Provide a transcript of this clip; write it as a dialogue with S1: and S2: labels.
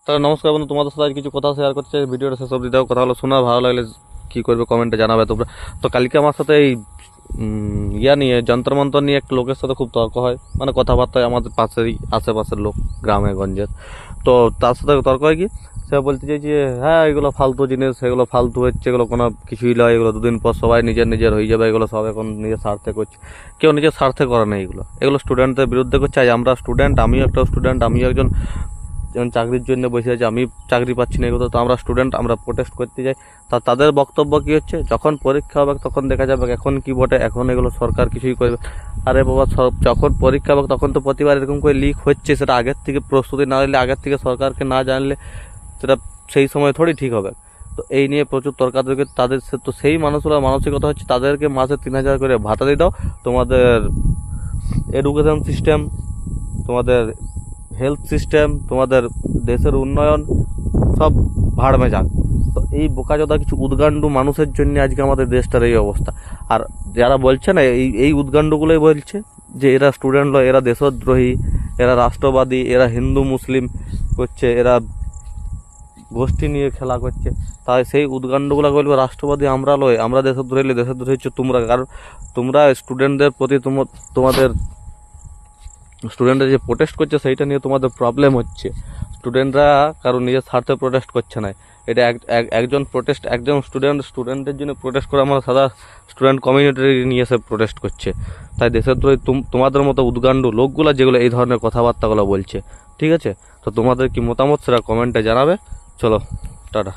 S1: তাহলে নমস্কার বন্ধু, তোমাদের সাথে আজ কিছু কথা শেয়ার করতে চাই। ভিডিওটা শেষ অবধি দেখো, কথাগুলো শোনা ভালো লাগলে কী করবে কমেন্টে জানাবে তোমরা। তো কালকে আমার সাথে এই ইয়া নিয়ে যন্ত্র মন্ত্র নিয়ে একটা লোকের সাথে খুব তর্ক হয়, মানে কথাবার্তা হয় আমাদের পাশেরই আশেপাশের লোক, গ্রামে গঞ্জের। তো তার সাথে তর্ক হয় কি, সে বলতে চাই যে হ্যাঁ এগুলো ফালতু জিনিস, এগুলো ফালতু হচ্ছে, এগুলো কোনো কিছুই নয়, এগুলো দুদিন পর সবাই নিজের নিজের হয়ে যাবে, এগুলো সব এখন নিজের স্বার্থে করছে। কেউ নিজের স্বার্থে করে না, এগুলো স্টুডেন্টদের বিরুদ্ধে করছে। আজ আমরা স্টুডেন্ট, আমিও একটা স্টুডেন্ট, আমিও একজন যেমন চাকরির জন্য বসে আছে, আমি চাকরি পাচ্ছি না, এগুলো তো আমরা স্টুডেন্ট, আমরা প্রোটেস্ট করতে যাই। তাদের বক্তব্য কী হচ্ছে, যখন পরীক্ষা হবে তখন দেখা যাবে, এখন কি বটে, এখন এগুলো সরকার কিছুই করবে। আরে বাবা, যখন পরীক্ষা হবে তখন তো প্রতিবার এরকম করে লিক হচ্ছে, সেটা আগের থেকে প্রস্তুতি না নিলে, আগের থেকে সরকারকে না জানলে সেটা সেই সময় থোড়ি ঠিক হবে। তো এই নিয়ে প্রচুর তর্কাতর্কি। তাদের তো সেই মানুষগুলো মানসিকতা হচ্ছে, তাদেরকে মাসে 3,000 করে ভাতা দিয়ে দাও, তোমাদের এডুকেশন সিস্টেম, তোমাদের হেলথ সিস্টেম, তোমাদের দেশের উন্নয়ন সব ভাড়মে যাক। তো এই বোকাচোদা কিছু উদ্গান্ডু মানুষের জন্য আজকে আমাদের দেশটার এই অবস্থা। আর যারা বলছে না, এই উদ্গান্ডুগুলোই বলছে যে এরা স্টুডেন্ট নয়, এরা দেশদ্রোহী, এরা রাষ্ট্রবাদী, এরা হিন্দু মুসলিম করছে, এরা গোষ্ঠী নিয়ে খেলা করছে। তাই সেই উদ্গান্ডগুলো বলবে রাষ্ট্রবাদী আমরা লয়, আমরা দেশদ্রোহী, দেশদ্রোহী হচ্ছে তোমরা। কারণ তোমরা স্টুডেন্টদের প্রতি তোমাদের স্টুডেন্টরা যে প্রোটেস্ট করছে সেইটা নিয়ে তোমাদের প্রবলেম হচ্ছে। স্টুডেন্টরা কারণ নিজের স্বার্থে প্রোটেস্ট করছে না, এটা একজন স্টুডেন্টের জন্য প্রোটেস্ট করে আমরা সাদা স্টুডেন্ট কমিউনিটি নিয়ে এসে প্রোটেস্ট করছে। তাই দেশের দ্রোহী তোমাদের মতো উদ্গান্ডু লোকগুলো যেগুলো এই ধরনের কথাবার্তাগুলো বলছে। ঠিক আছে, তো তোমাদের কি মতামত সেটা কমেন্টে জানাবে। চলো, টাটা।